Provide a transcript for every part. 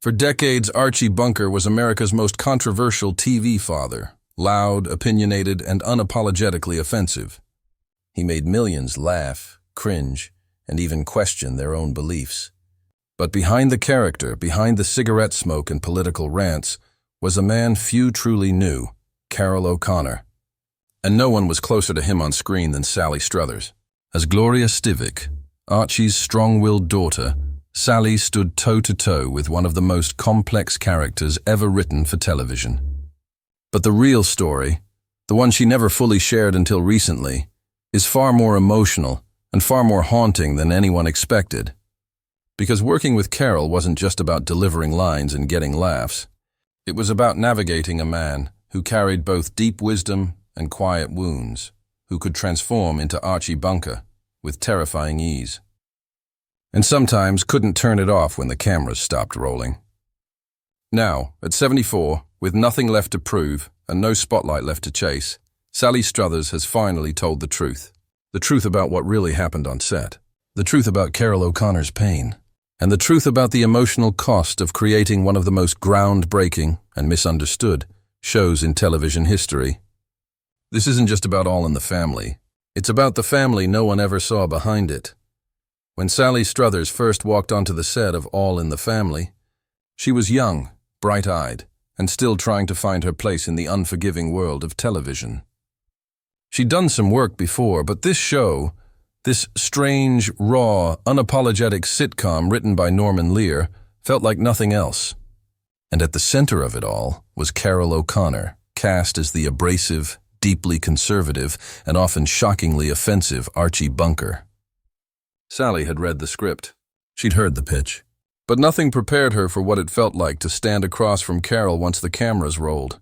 For decades, Archie Bunker was America's most controversial TV father, loud, opinionated, and unapologetically offensive. He made millions laugh, cringe, and even question their own beliefs. But behind the character, behind the cigarette smoke and political rants, was a man few truly knew, Carroll O'Connor. And no one was closer to him on screen than Sally Struthers. As Gloria Stivic, Archie's strong-willed daughter, Sally stood toe-to-toe with one of the most complex characters ever written for television. But the real story, the one she never fully shared until recently, is far more emotional and far more haunting than anyone expected. Because working with Carroll wasn't just about delivering lines and getting laughs. It was about navigating a man who carried both deep wisdom and quiet wounds, who could transform into Archie Bunker with terrifying ease. And sometimes couldn't turn it off when the cameras stopped rolling. Now, at 74, with nothing left to prove and no spotlight left to chase, Sally Struthers has finally told the truth. The truth about what really happened on set. The truth about Carroll O'Connor's pain. And the truth about the emotional cost of creating one of the most groundbreaking and misunderstood shows in television history. This isn't just about All in the Family. It's about the family no one ever saw behind it. When Sally Struthers first walked onto the set of All in the Family, she was young, bright-eyed, and still trying to find her place in the unforgiving world of television. She'd done some work before, but this show, this strange, raw, unapologetic sitcom written by Norman Lear, felt like nothing else. And at the center of it all was Carroll O'Connor, cast as the abrasive, deeply conservative, and often shockingly offensive Archie Bunker. Sally had read the script. She'd heard the pitch. But nothing prepared her for what it felt like to stand across from Carroll once the cameras rolled.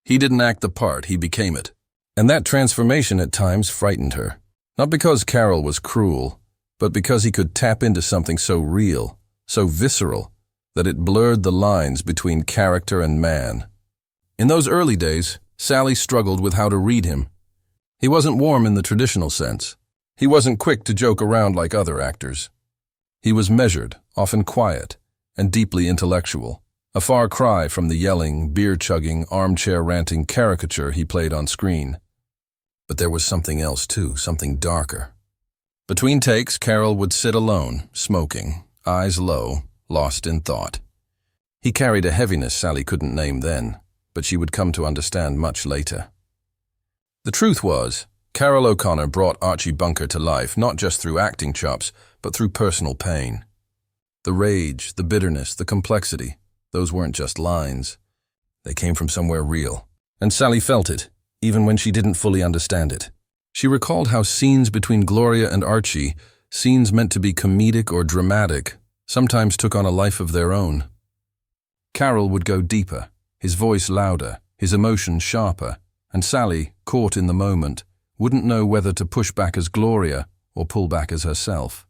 He didn't act the part, he became it. And that transformation at times frightened her. Not because Carroll was cruel, but because he could tap into something so real, so visceral, that it blurred the lines between character and man. In those early days, Sally struggled with how to read him. He wasn't warm in the traditional sense. He wasn't quick to joke around like other actors. He was measured, often quiet, and deeply intellectual, a far cry from the yelling, beer-chugging, armchair-ranting caricature he played on screen. But there was something else too, something darker. Between takes, Carroll would sit alone, smoking, eyes low, lost in thought. He carried a heaviness Sally couldn't name then, but she would come to understand much later. The truth was, Carroll O'Connor brought Archie Bunker to life not just through acting chops, but through personal pain. The rage, the bitterness, the complexity, those weren't just lines. They came from somewhere real. And Sally felt it, even when she didn't fully understand it. She recalled how scenes between Gloria and Archie, scenes meant to be comedic or dramatic, sometimes took on a life of their own. Carroll would go deeper, his voice louder, his emotion sharper, and Sally, caught in the moment, wouldn't know whether to push back as Gloria or pull back as herself.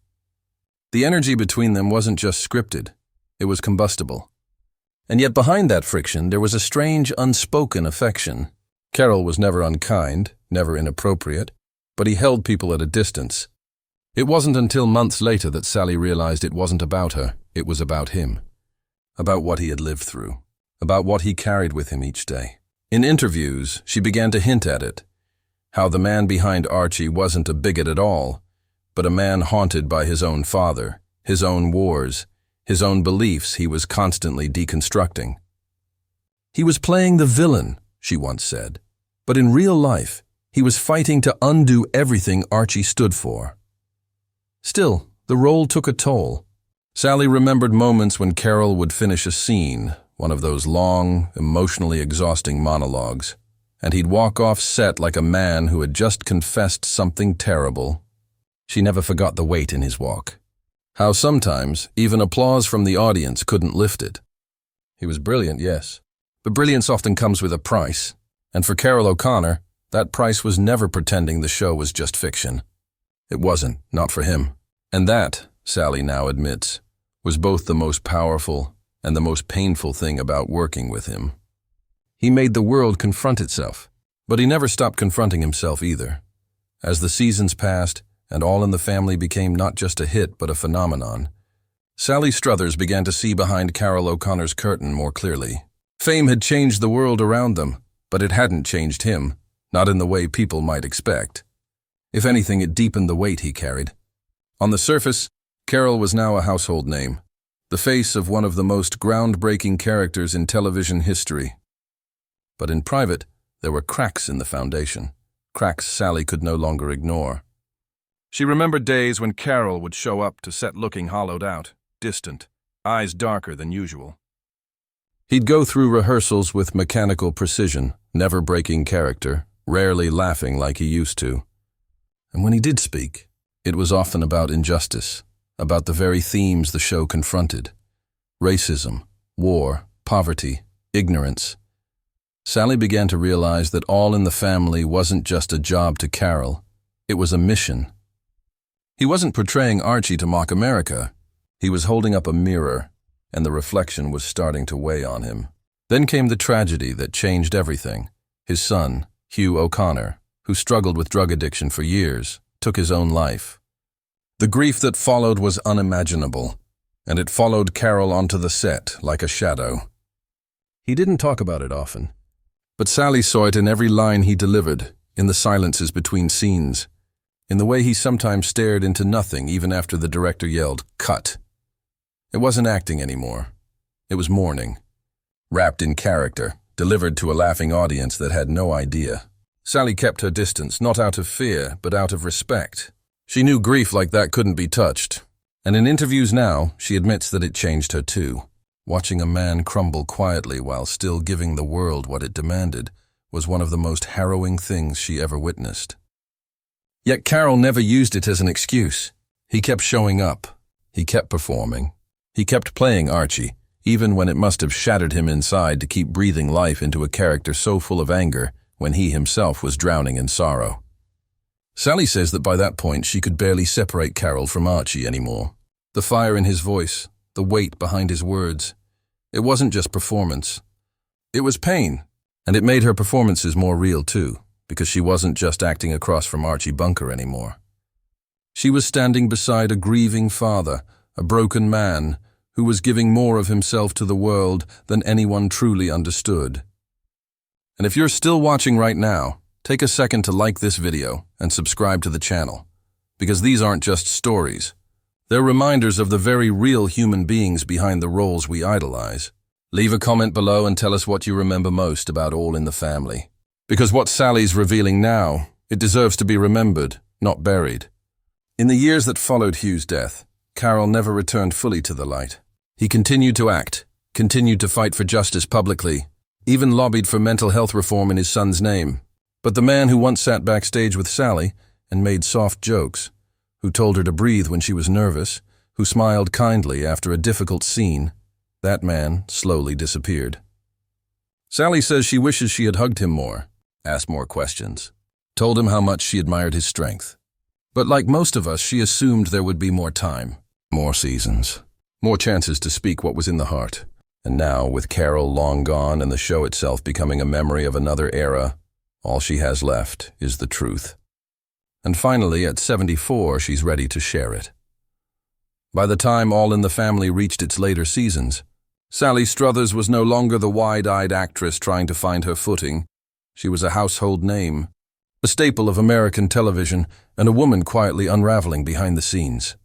The energy between them wasn't just scripted, it was combustible. And yet behind that friction there was a strange, unspoken affection. Carroll was never unkind, never inappropriate, but he held people at a distance. It wasn't until months later that Sally realized it wasn't about her, it was about him. About what he had lived through, about what he carried with him each day. In interviews, she began to hint at it. How the man behind Archie wasn't a bigot at all, but a man haunted by his own father, his own wars, his own beliefs he was constantly deconstructing. He was playing the villain, she once said, but in real life, he was fighting to undo everything Archie stood for. Still, the role took a toll. Sally remembered moments when Carroll would finish a scene, one of those long, emotionally exhausting monologues, and he'd walk off set like a man who had just confessed something terrible. She never forgot the weight in his walk. How sometimes even applause from the audience couldn't lift it. He was brilliant, yes, but brilliance often comes with a price, and for Carroll O'Connor, that price was never pretending the show was just fiction. It wasn't, not for him. And that, Sally now admits, was both the most powerful and the most painful thing about working with him. He made the world confront itself, but he never stopped confronting himself either. As the seasons passed and All in the Family became not just a hit but a phenomenon, Sally Struthers began to see behind Carol O'Connor's curtain more clearly. Fame had changed the world around them, but it hadn't changed him, not in the way people might expect. If anything, it deepened the weight he carried. On the surface, Carol was now a household name, the face of one of the most groundbreaking characters in television history. But in private, there were cracks in the foundation, cracks Sally could no longer ignore. She remembered days when Carol would show up to set looking hollowed out, distant, eyes darker than usual. He'd go through rehearsals with mechanical precision, never breaking character, rarely laughing like he used to. And when he did speak, it was often about injustice, about the very themes the show confronted: racism, war, poverty, ignorance. Sally began to realize that All in the Family wasn't just a job to Carol, it was a mission. He wasn't portraying Archie to mock America. He was holding up a mirror, and the reflection was starting to weigh on him. Then came the tragedy that changed everything. His son, Hugh O'Connor, who struggled with drug addiction for years, took his own life. The grief that followed was unimaginable, and it followed Carol onto the set like a shadow. He didn't talk about it often, but Sally saw it in every line he delivered, in the silences between scenes, in the way he sometimes stared into nothing even after the director yelled, "Cut." It wasn't acting anymore. It was mourning, wrapped in character, delivered to a laughing audience that had no idea. Sally kept her distance, not out of fear, but out of respect. She knew grief like that couldn't be touched, and in interviews now, she admits that it changed her too. Watching a man crumble quietly while still giving the world what it demanded was one of the most harrowing things she ever witnessed. Yet Carol never used it as an excuse. He kept showing up. He kept performing. He kept playing Archie, even when it must have shattered him inside to keep breathing life into a character so full of anger when he himself was drowning in sorrow. Sally says that by that point she could barely separate Carol from Archie anymore. The fire in his voice, the weight behind his words. It wasn't just performance. It was pain, and it made her performances more real too, because she wasn't just acting across from Archie Bunker anymore. She was standing beside a grieving father, a broken man, who was giving more of himself to the world than anyone truly understood. And if you're still watching right now, take a second to like this video and subscribe to the channel, because these aren't just stories. They're reminders of the very real human beings behind the roles we idolize. Leave a comment below and tell us what you remember most about All in the Family. Because what Sally's revealing now, it deserves to be remembered, not buried. In the years that followed Hugh's death, Carol never returned fully to the light. He continued to act, continued to fight for justice publicly, even lobbied for mental health reform in his son's name. But the man who once sat backstage with Sally and made soft jokes, who told her to breathe when she was nervous, who smiled kindly after a difficult scene, that man slowly disappeared. Sally says she wishes she had hugged him more, asked more questions, told him how much she admired his strength. But like most of us, she assumed there would be more time, more seasons, more chances to speak what was in the heart. And now, with Carol long gone and the show itself becoming a memory of another era, all she has left is the truth. And finally, at 74, she's ready to share it. By the time All in the Family reached its later seasons, Sally Struthers was no longer the wide-eyed actress trying to find her footing. She was a household name, a staple of American television, and a woman quietly unraveling behind the scenes.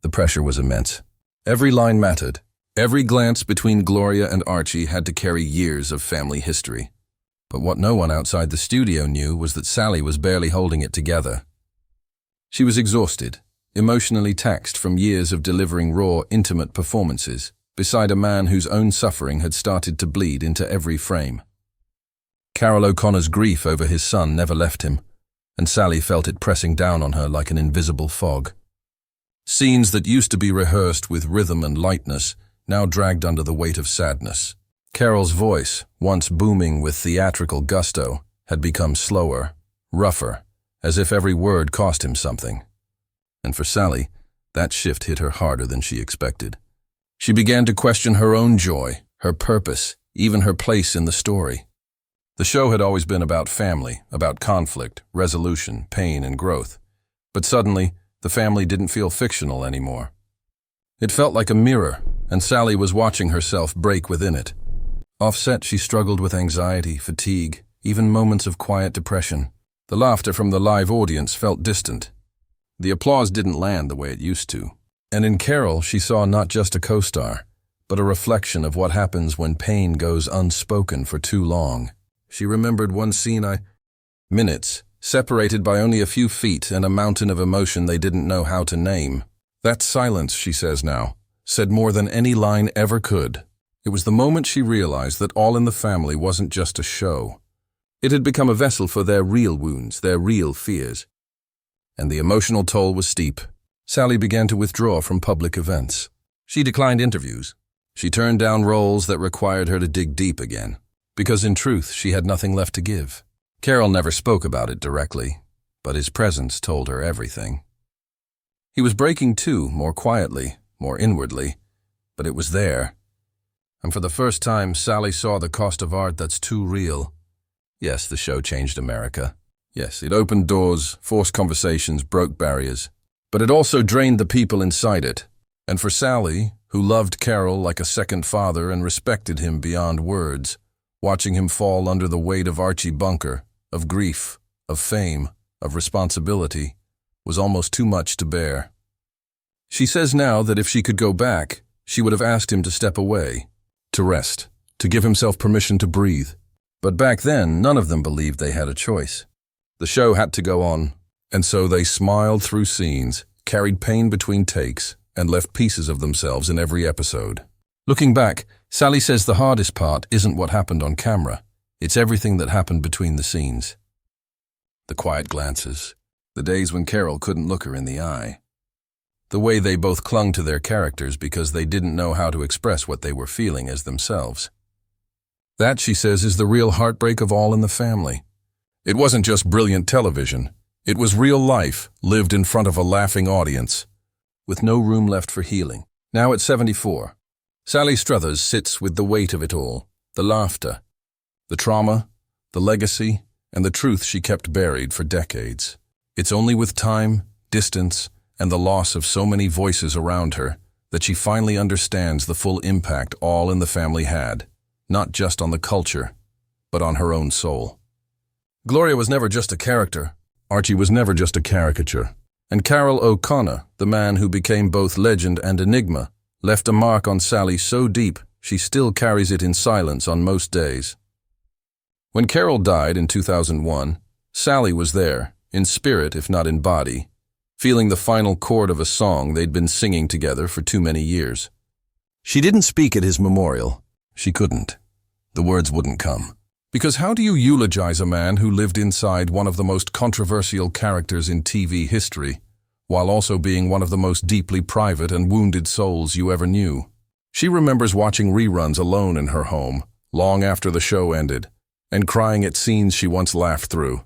The pressure was immense. Every line mattered. Every glance between Gloria and Archie had to carry years of family history. But what no one outside the studio knew was that Sally was barely holding it together. She was exhausted, emotionally taxed from years of delivering raw, intimate performances, beside a man whose own suffering had started to bleed into every frame. Carol O'Connor's grief over his son never left him, and Sally felt it pressing down on her like an invisible fog. Scenes that used to be rehearsed with rhythm and lightness now dragged under the weight of sadness. Carol's voice, once booming with theatrical gusto, had become slower, rougher, as if every word cost him something. And for Sally, that shift hit her harder than she expected. She began to question her own joy, her purpose, even her place in the story. The show had always been about family, about conflict, resolution, pain, and growth. But suddenly, the family didn't feel fictional anymore. It felt like a mirror, and Sally was watching herself break within it. Offset, she struggled with anxiety, fatigue, even moments of quiet depression. The laughter from the live audience felt distant. The applause didn't land the way it used to. And in Carol, she saw not just a co-star, but a reflection of what happens when pain goes unspoken for too long. She remembered one scene minutes, separated by only a few feet and a mountain of emotion they didn't know how to name. That silence, she says now, said more than any line ever could. It was the moment she realized that All in the Family wasn't just a show. It had become a vessel for their real wounds, their real fears. And the emotional toll was steep. Sally began to withdraw from public events. She declined interviews. She turned down roles that required her to dig deep again, because in truth she had nothing left to give. Carol never spoke about it directly, but his presence told her everything. He was breaking too, more quietly, more inwardly, but it was there. And for the first time, Sally saw the cost of art that's too real. Yes, the show changed America. Yes, it opened doors, forced conversations, broke barriers. But it also drained the people inside it. And for Sally, who loved Carol like a second father and respected him beyond words, watching him fall under the weight of Archie Bunker, of grief, of fame, of responsibility, was almost too much to bear. She says now that if she could go back, she would have asked him to step away, to rest, to give himself permission to breathe. But back then, none of them believed they had a choice. The show had to go on, and so they smiled through scenes, carried pain between takes, and left pieces of themselves in every episode. Looking back, Sally says the hardest part isn't what happened on camera. It's everything that happened between the scenes. The quiet glances, the days when Carol couldn't look her in the eye. The way they both clung to their characters because they didn't know how to express what they were feeling as themselves. That, she says, is the real heartbreak of All in the Family. It wasn't just brilliant television. It was real life, lived in front of a laughing audience, with no room left for healing. Now at 74, Sally Struthers sits with the weight of it all, the laughter, the trauma, the legacy, and the truth she kept buried for decades. It's only with time, distance, and the loss of so many voices around her that she finally understands the full impact All in the Family had, not just on the culture, but on her own soul. Gloria was never just a character. Archie was never just a caricature. And Carol O'Connor, the man who became both legend and enigma, left a mark on Sally so deep she still carries it in silence on most days. When Carol died in 2001, Sally was there, in spirit if not in body, feeling the final chord of a song they'd been singing together for too many years. She didn't speak at his memorial. She couldn't. The words wouldn't come. Because how do you eulogize a man who lived inside one of the most controversial characters in TV history, while also being one of the most deeply private and wounded souls you ever knew? She remembers watching reruns alone in her home, long after the show ended, and crying at scenes she once laughed through.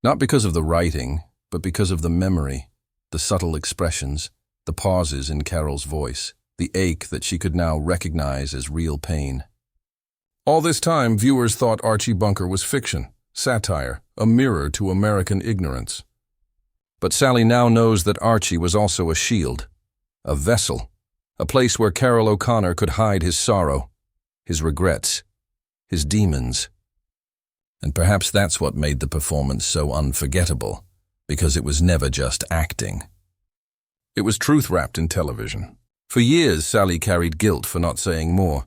Not because of the writing, but because of the memory, the subtle expressions, the pauses in Carol's voice, the ache that she could now recognize as real pain. All this time, viewers thought Archie Bunker was fiction, satire, a mirror to American ignorance. But Sally now knows that Archie was also a shield, a vessel, a place where Carol O'Connor could hide his sorrow, his regrets, his demons. And perhaps that's what made the performance so unforgettable, because it was never just acting. It was truth wrapped in television. For years, Sally carried guilt for not saying more.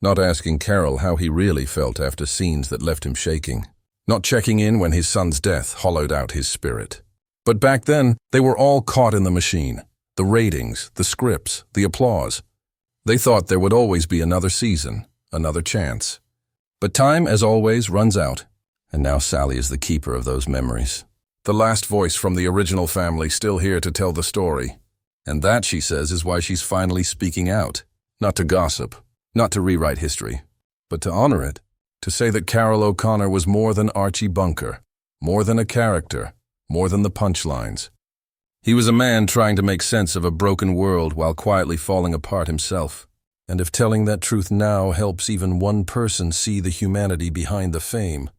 Not asking Carol how he really felt after scenes that left him shaking. Not checking in when his son's death hollowed out his spirit. But back then, they were all caught in the machine. The ratings, the scripts, the applause. They thought there would always be another season, another chance. But time, as always, runs out. And now Sally is the keeper of those memories. The last voice from the original family still here to tell the story. And that, she says, is why she's finally speaking out. Not to gossip. Not to rewrite history, but to honor it, to say that Carol O'Connor was more than Archie Bunker, more than a character, more than the punchlines. He was a man trying to make sense of a broken world while quietly falling apart himself. And if telling that truth now helps even one person see the humanity behind the fame,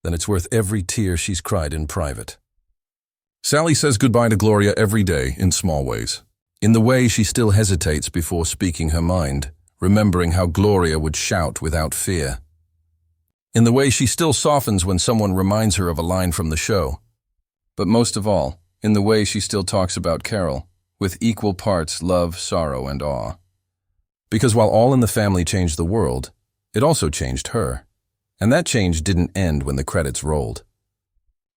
then it's worth every tear she's cried in private. Sally says goodbye to Gloria every day in small ways. In the way she still hesitates before speaking her mind, remembering how Gloria would shout without fear. In the way she still softens when someone reminds her of a line from the show. But most of all, in the way she still talks about Carol, with equal parts love, sorrow, and awe. Because while All in the Family changed the world, it also changed her. And that change didn't end when the credits rolled.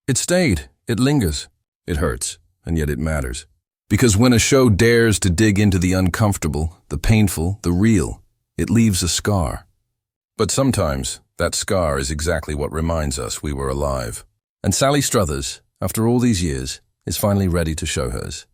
It stayed, it lingers, it hurts, and yet it matters. Because when a show dares to dig into the uncomfortable, the painful, the real, it leaves a scar. But sometimes, that scar is exactly what reminds us we were alive. And Sally Struthers, after all these years, is finally ready to show hers.